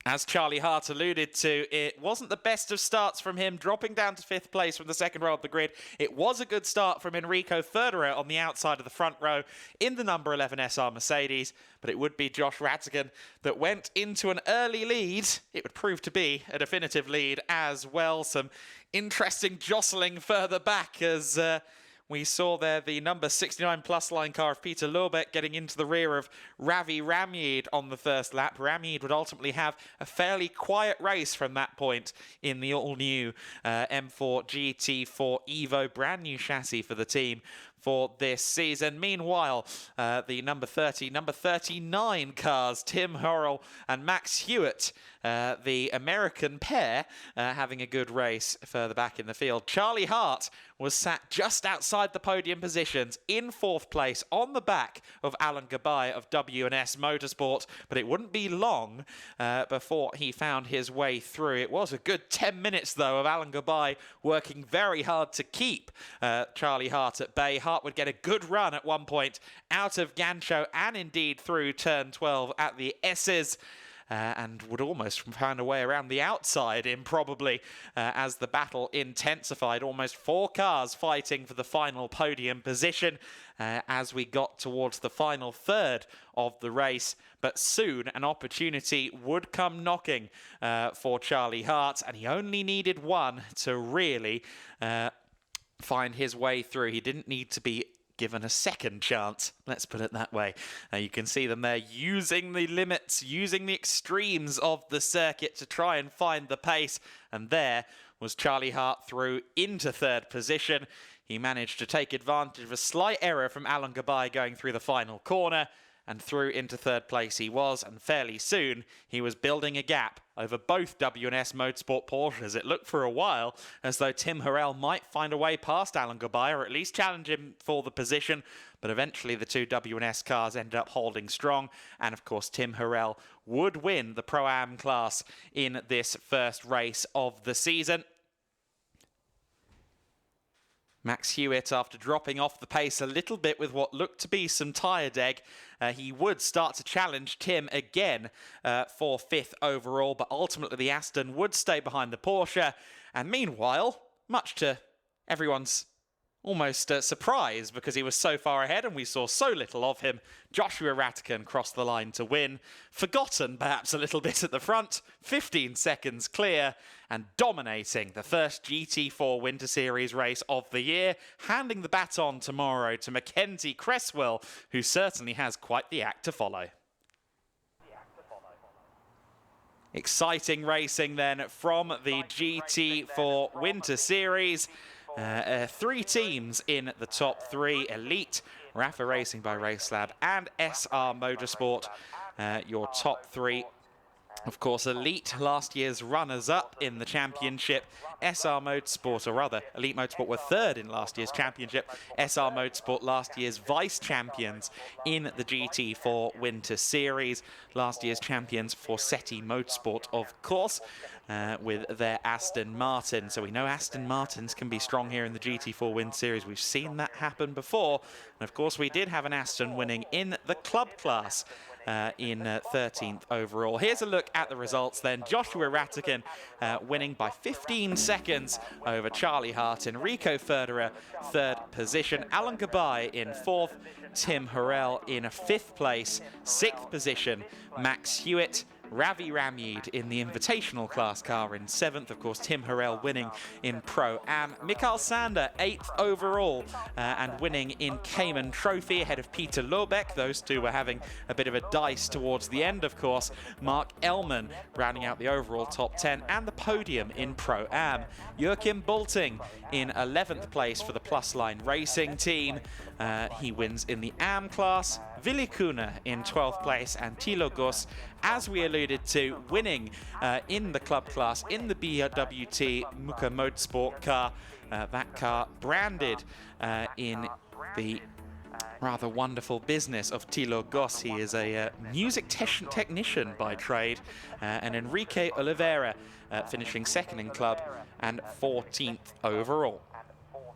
As Charlie Hart alluded to, it wasn't the best of starts from him, dropping down to 5th place from the second row of the grid. It was a good start from Enrico Ferderer on the outside of the front row in the number 11 SR Mercedes, but it would be Josh Ratigan that went into an early lead. It would prove to be a definitive lead as well. Some interesting jostling further back as we saw there the number 69 plus line car of Peter Lurbeck getting into the rear of Ravi Ramyid on the first lap. Ramyid would ultimately have a fairly quiet race from that point in the all-new M4 GT4 Evo, brand new chassis for the team for this season. Meanwhile, the number 30, number 39 cars, Tim Hurrell and Max Hewitt, the American pair, having a good race further back in the field. Charlie Hart was sat just outside the podium positions in 4th place on the back of Alan Gabay of W&S Motorsport, but it wouldn't be long before he found his way through. It was a good 10 minutes, though, of Alan Gabay working very hard to keep Charlie Hart at bay. Hart would get a good run at one point out of Gancho and indeed through turn 12 at the S's. And would almost find a way around the outside improbably as the battle intensified. Almost 4 cars fighting for the final podium position as we got towards the final third of the race. But soon an opportunity would come knocking for Charlie Hart, and he only needed one to really find his way through. He didn't need to be given a second chance, let's put it that way. You can see them there using the limits, using the extremes of the circuit to try and find the pace. And there was Charlie Hart through into 3rd position. He managed to take advantage of a slight error from Alan Gabay going through the final corner, and through into 3rd place he was, and fairly soon he was building a gap over both W&S Motorsport Porsches. It looked for a while as though Tim Hurrell might find a way past Alan Gabay, or at least challenge him for the position, but eventually the two W&S cars ended up holding strong, and of course Tim Hurrell would win the Pro-Am class in this first race of the season. Max Hewitt, after dropping off the pace a little bit with what looked to be some tyre deg, he would start to challenge Tim again for 5th overall, but ultimately the Aston would stay behind the Porsche. And meanwhile, much to everyone's almost surprise because he was so far ahead and we saw so little of him, Joshua Ratigan crossed the line to win. Forgotten perhaps a little bit at the front, 15 seconds clear and dominating the first GT4 Winter Series race of the year, handing the baton tomorrow to Mackenzie Cresswell, who certainly has quite the act to follow. Exciting racing then from the GT4 Winter Series. 3 teams in the top 3, Elite, Rafa Racing by Racelab and SR Motorsport, your top 3. Of course, Elite, last year's runners-up in the championship. SR Motorsport, or rather, Elite Motorsport were 3rd in last year's championship. SR Motorsport, last year's vice-champions in the GT4 Winter Series. Last year's champions for Setti Motorsport, of course, with their Aston Martin. So we know Aston Martins can be strong here in the GT4 Winter Series. We've seen that happen before. And of course, we did have an Aston winning in the club class in 13th overall. Here's a look at the results then. Joshua Ratigan winning by 15 seconds over Charlie Hart. Enrico Ferderer, 3rd position. Alan Gabay in 4th. Tim Hurrell in 5th place. 6th position, Max Hewitt. Ravi Ramyid in the Invitational class car in 7th. Of course, Tim Hurrell winning in Pro-Am. Mikael Sander, 8th overall and winning in Cayman Trophy ahead of Peter Lurbeck. Those two were having a bit of a dice towards the end, of course. Mark Ellman rounding out the overall top 10 and the podium in Pro-Am. Joachim Bulting in 11th place for the Plus Line Racing team. He wins in the Am class. Willi Kuhne in 12th place and Thilo Goss, as we alluded to, winning in the club class in the BWT Muka Motorsport car. That car branded in the rather wonderful business of Thilo Goss. He is a music technician by trade, and Enrique Oliveira finishing 2nd in club and 14th overall.